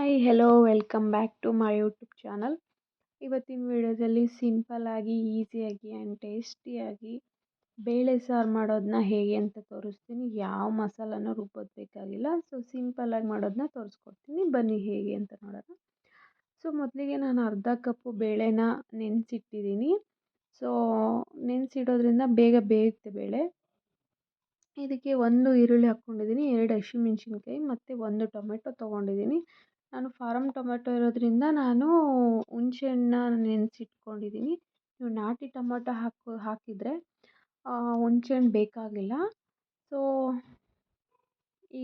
Hi hello welcome back to my YouTube channel. ಇವತ್ತಿನ ವಿಡಿಯೋದಲ್ಲಿ ಸಿಂಪಲ್ಲಾಗಿ ಈಸಿಯಾಗಿ ಆ್ಯಂಡ್ ಟೇಸ್ಟಿಯಾಗಿ ಬೇಳೆ ಸಾರು ಮಾಡೋದನ್ನ ಹೇಗೆ ಅಂತ ತೋರಿಸ್ತೀನಿ. ಯಾವ ಮಸಾಲನೂ ರುಬ್ಬೋದು ಬೇಕಾಗಿಲ್ಲ. ಸೊ ಸಿಂಪಲ್ಲಾಗಿ ಮಾಡೋದನ್ನ ತೋರಿಸ್ಕೊಡ್ತೀನಿ, ಬನ್ನಿ ಹೇಗೆ ಅಂತ ನೋಡೋಣ. ಸೊ ಮೊದಲಿಗೆ ನಾನು ಅರ್ಧ ಕಪ್ಪು ಬೇಳೆನ ನೆನೆಸಿಟ್ಟಿದ್ದೀನಿ. ಸೊ ನೆನೆಸಿಡೋದ್ರಿಂದ ಬೇಗ ಬೇಯುತ್ತೆ ಬೇಳೆ. ಇದಕ್ಕೆ 1 ಈರುಳ್ಳಿ ಹಾಕ್ಕೊಂಡಿದ್ದೀನಿ, 2 ಹಸಿಮೆಣ್ಸಿನ್ಕಾಯಿ ಮತ್ತು 1 ಟೊಮೆಟೊ ತೊಗೊಂಡಿದ್ದೀನಿ. ನಾನು ಫಾರಮ್ ಟೊಮೆಟೊ ಇರೋದ್ರಿಂದ ನಾನು ಹುಣಸೆಹಣ್ಣ ನೆನೆಸಿಟ್ಕೊಂಡಿದ್ದೀನಿ. ನೀವು ನಾಟಿ ಟೊಮೆಟೊ ಹಾಕಿದರೆ ಹುಣಸೆಹಣ್ಣು ಬೇಕಾಗಿಲ್ಲ. ಸೊ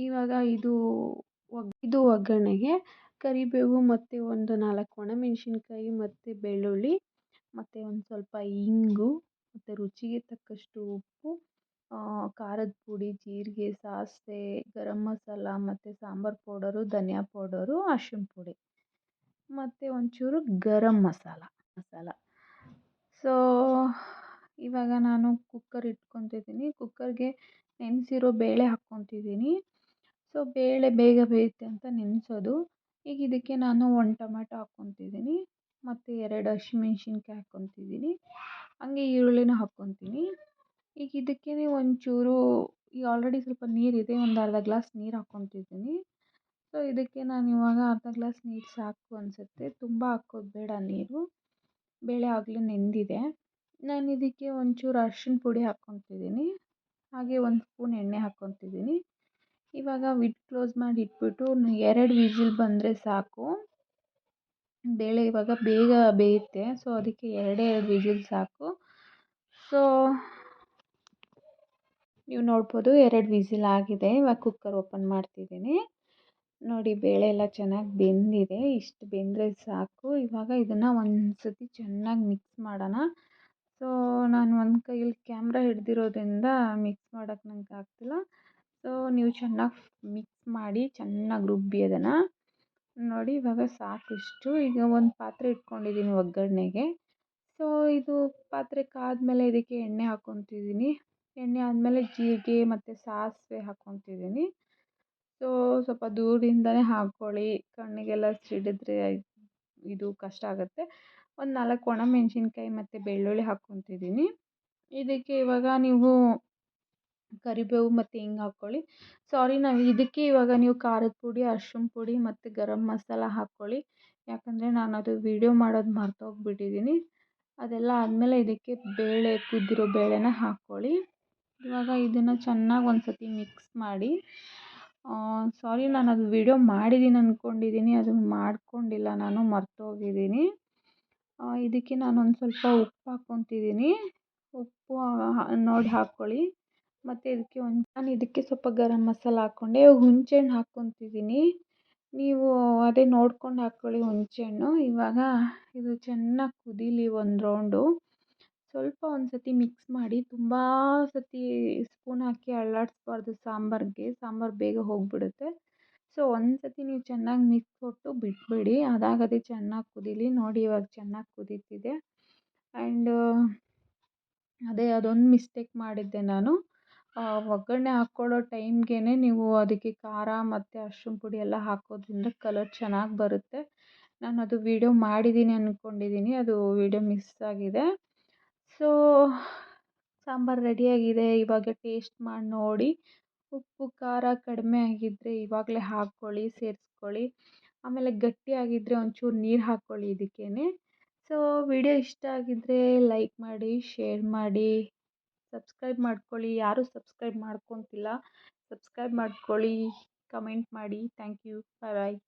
ಇವಾಗ ಇದು ಒಗ್ಗರಣೆಗೆ ಕರಿಬೇವು ಮತ್ತು ಒಂದು 4 ಒಣಮೆಣಸಿನ್ಕಾಯಿ ಮತ್ತು ಬೆಳ್ಳುಳ್ಳಿ ಮತ್ತು ಒಂದು ಸ್ವಲ್ಪ ಇಂಗು ಮತ್ತು ರುಚಿಗೆ ತಕ್ಕಷ್ಟು ಉಪ್ಪು, ಖಾರದ ಪುಡಿ, ಜೀರಿಗೆ, ಸಾಸಿವೆ, ಗರಂ ಮಸಾಲ ಮತ್ತು ಸಾಂಬಾರು ಪೌಡರು, ಧನಿಯಾ ಪೌಡರು, ಅರಿಶಿಣ ಪುಡಿ ಮತ್ತು ಒಂಚೂರು ಗರಂ ಮಸಾಲ. ಸೊ ಇವಾಗ ನಾನು ಕುಕ್ಕರ್ ಇಟ್ಕೊತಿದ್ದೀನಿ. ಕುಕ್ಕರ್ಗೆ ನೆನೆಸಿರೋ ಬೇಳೆ ಹಾಕ್ಕೊತಿದ್ದೀನಿ. ಸೊ ಬೇಳೆ ಬೇಗ ಬೇಯುತ್ತೆ ಅಂತ ನೆನೆಸೋದು. ಈಗ ಇದಕ್ಕೆ ನಾನು 1 ಟೊಮೆಟೊ ಹಾಕ್ಕೊತಿದ್ದೀನಿ ಮತ್ತು 2 ಹಸಿಮೆಣ್ಸಿನ್ಕಾಯಿ ಹಾಕ್ಕೊತಿದ್ದೀನಿ. ಹಂಗೆ ಈರುಳ್ಳಿನೂ ಹಾಕ್ಕೊತೀನಿ. ಈಗ ಇದಕ್ಕೆ ಒಂಚೂರು ಈಗ ಆಲ್ರೆಡಿ ಸ್ವಲ್ಪ ನೀರಿದೆ, ಒಂದು ಅರ್ಧ ಗ್ಲಾಸ್ ನೀರು ಹಾಕ್ಕೊತಿದ್ದೀನಿ. ಸೊ ಇದಕ್ಕೆ ನಾನು ಇವಾಗ ಅರ್ಧ ಗ್ಲಾಸ್ ನೀರು ಸಾಕು ಅನಿಸುತ್ತೆ, ತುಂಬ ಹಾಕೋದು ಬೇಡ ನೀರು. ಬೇಳೆ ಆಗಲೇ ನೆಂದಿದೆ. ನಾನು ಇದಕ್ಕೆ ಒಂಚೂರು ಅರಿಶಿಣ ಪುಡಿ ಹಾಕ್ಕೊತಿದ್ದೀನಿ, ಹಾಗೆ 1 ಸ್ಪೂನ್ ಎಣ್ಣೆ ಹಾಕ್ಕೊತಿದ್ದೀನಿ. ಇವಾಗ ಕ್ಲೋಸ್ ಮಾಡಿ ಇಟ್ಬಿಟ್ಟು 2 ವಿಸಿಲ್ ಬಂದರೆ ಸಾಕು. ಬೇಳೆ ಇವಾಗ ಬೇಗ ಬೇಯುತ್ತೆ, ಸೊ ಅದಕ್ಕೆ 2 ವಿಸಿಲ್ ಸಾಕು. ಸೊ ನೀವು ನೋಡ್ಬೋದು 2 ವಿಸಿಲ್ ಆಗಿದೆ. ಇವಾಗ ಕುಕ್ಕರ್ ಓಪನ್ ಮಾಡ್ತಿದ್ದೀನಿ. ನೋಡಿ ಬೇಳೆ ಎಲ್ಲ ಚೆನ್ನಾಗಿ ಬೆಂದಿದೆ. ಇಷ್ಟು ಬೆಂದರೆ ಸಾಕು. ಇವಾಗ ಇದನ್ನು ಒಂದು ಸತಿ ಚೆನ್ನಾಗಿ ಮಿಕ್ಸ್ ಮಾಡೋಣ. ಸೊ ನಾನು ಒಂದು ಕೈಯಲ್ಲಿ ಕ್ಯಾಮ್ರಾ ಹಿಡ್ದಿರೋದ್ರಿಂದ ಮಿಕ್ಸ್ ಮಾಡೋಕ್ಕೆ ನಂಗೆ ಆಗ್ತಿಲ್ಲ. ಸೊ ನೀವು ಚೆನ್ನಾಗಿ ಮಿಕ್ಸ್ ಮಾಡಿ ಚೆನ್ನಾಗಿ ರುಬ್ಬಿ ಅದನ್ನು. ನೋಡಿ ಇವಾಗ ಸಾಕಿಷ್ಟು. ಈಗ ಒಂದು ಪಾತ್ರೆ ಇಟ್ಕೊಂಡಿದ್ದೀನಿ ಒಗ್ಗರಣೆಗೆ. ಸೊ ಇದು ಪಾತ್ರೆ ಕಾದ್ಮೇಲೆ ಇದಕ್ಕೆ ಎಣ್ಣೆ ಹಾಕ್ಕೊತಿದ್ದೀನಿ. ಎಣ್ಣೆ ಆದಮೇಲೆ ಜೀರಿಗೆ ಮತ್ತು ಸಾಸಿವೆ ಹಾಕ್ಕೊತಿದ್ದೀನಿ. ಸೊ ಸ್ವಲ್ಪ ದೂರದಿಂದನೇ ಹಾಕ್ಕೊಳ್ಳಿ, ಕಣ್ಣಿಗೆಲ್ಲ ಸಿಡಿದ್ರೆ ಇದು ಕಷ್ಟ ಆಗುತ್ತೆ. ಒಂದು 4 ಒಣಮೆಣ್ಸಿನ್ಕಾಯಿ ಮತ್ತು ಬೆಳ್ಳುಳ್ಳಿ ಹಾಕ್ಕೊತಿದ್ದೀನಿ. ಇದಕ್ಕೆ ಇವಾಗ ನೀವು ಕರಿಬೇವು ಮತ್ತು ಹಿಂಗೆ ಹಾಕ್ಕೊಳ್ಳಿ. ನಾವು ಇದಕ್ಕೆ ಇವಾಗ ನೀವು ಖಾರದ ಪುಡಿ, ಅರಿಶಿಣ ಪುಡಿ ಮತ್ತು ಗರಂ ಮಸಾಲ ಹಾಕ್ಕೊಳ್ಳಿ. ಯಾಕಂದರೆ ನಾನು ಅದು ವೀಡಿಯೋ ಮಾಡೋದು ಮರ್ತೋಗ್ಬಿಟ್ಟಿದ್ದೀನಿ. ಅದೆಲ್ಲ ಆದಮೇಲೆ ಇದಕ್ಕೆ ಕುದ್ದಿರೋ ಬೇಳೆನ ಹಾಕ್ಕೊಳ್ಳಿ. ಇವಾಗ ಇದನ್ನು ಚೆನ್ನಾಗಿ ಒಂದು ಸತಿ ಮಿಕ್ಸ್ ಮಾಡಿ. ನಾನು ಅದು ವೀಡಿಯೋ ಮಾಡಿದ್ದೀನಿ ಅಂದ್ಕೊಂಡಿದ್ದೀನಿ, ಅದನ್ನು ಮಾಡ್ಕೊಂಡಿಲ್ಲ, ನಾನು ಮರ್ತೋಗಿದ್ದೀನಿ. ಇದಕ್ಕೆ ನಾನೊಂದು ಸ್ವಲ್ಪ ಉಪ್ಪು ಹಾಕ್ಕೊತಿದ್ದೀನಿ. ಉಪ್ಪು ನೋಡಿ ಹಾಕ್ಕೊಳ್ಳಿ. ಮತ್ತು ನಾನು ಇದಕ್ಕೆ ಸ್ವಲ್ಪ ಗರಂ ಮಸಾಲ ಹಾಕ್ಕೊಂಡೆ. ಹುಣಸೆಹಣ್ಣು ಹಾಕ್ಕೊತಿದ್ದೀನಿ. ನೀವು ಅದೇ ನೋಡ್ಕೊಂಡು ಹಾಕ್ಕೊಳ್ಳಿ ಹುಣಸೆಹಣ್ಣು. ಇವಾಗ ಇದು ಚೆನ್ನಾಗಿ ಕುದೀಲಿ ಒಂದು ರೌಂಡು. ಸ್ವಲ್ಪ ಒಂದು ಸತಿ ಮಿಕ್ಸ್ ಮಾಡಿ. ತುಂಬ ಸತಿ ಸ್ಪೂನ್ ಹಾಕಿ ಅಳ್ಳಾಡಿಸ್ಬಾರ್ದು ಸಾಂಬಾರಿಗೆ, ಸಾಂಬಾರು ಬೇಗ ಹೋಗಿಬಿಡುತ್ತೆ. ಸೊ ಒಂದು ಸತಿ ನೀವು ಚೆನ್ನಾಗಿ ಮಿಕ್ಸ್ ಕೊಟ್ಟು ಬಿಟ್ಬಿಡಿ, ಅದಾಗದೇ ಚೆನ್ನಾಗಿ ಕುದೀಲಿ. ನೋಡಿ ಇವಾಗ ಚೆನ್ನಾಗಿ ಕುದೀತಿದೆ. ಆ್ಯಂಡ್ ಅದೊಂದು ಮಿಸ್ಟೇಕ್ ಮಾಡಿದ್ದೆ ನಾನು. ಒಗ್ಗರಣೆ ಹಾಕ್ಕೊಳ್ಳೋ ಟೈಮ್ಗೆ ನೀವು ಅದಕ್ಕೆ ಖಾರ ಮತ್ತು ಅರಿಶಿಣ ಪುಡಿ ಎಲ್ಲ ಹಾಕೋದ್ರಿಂದ ಕಲರ್ ಚೆನ್ನಾಗಿ ಬರುತ್ತೆ. ನಾನು ಅದು ವೀಡಿಯೋ ಮಾಡಿದ್ದೀನಿ ಅಂದ್ಕೊಂಡಿದ್ದೀನಿ, ಅದು ವೀಡಿಯೋ ಮಿಸ್ ಆಗಿದೆ. ಸೊ ಸಾಂಬಾರು ರೆಡಿಯಾಗಿದೆ. ಇವಾಗ ಟೇಸ್ಟ್ ಮಾಡಿ ನೋಡಿ. ಉಪ್ಪು ಖಾರ ಕಡಿಮೆ ಆಗಿದ್ದರೆ ಇವಾಗಲೇ ಹಾಕ್ಕೊಳ್ಳಿ, ಸೇರಿಸ್ಕೊಳ್ಳಿ. ಆಮೇಲೆ ಗಟ್ಟಿಯಾಗಿದ್ದರೆ ಒಂಚೂರು ನೀರು ಹಾಕ್ಕೊಳ್ಳಿ ಇದಕ್ಕೇ. ಸೊ ವಿಡಿಯೋ ಇಷ್ಟ ಆಗಿದ್ದರೆ ಲೈಕ್ ಮಾಡಿ, ಶೇರ್ ಮಾಡಿ, ಸಬ್ಸ್ಕ್ರೈಬ್ ಮಾಡ್ಕೊಳ್ಳಿ. ಯಾರೂ ಸಬ್ಸ್ಕ್ರೈಬ್ ಮಾಡ್ಕೊತಿಲ್ಲ, ಸಬ್ಸ್ಕ್ರೈಬ್ ಮಾಡ್ಕೊಳ್ಳಿ, ಕಮೆಂಟ್ ಮಾಡಿ. Thank you. Bye bye.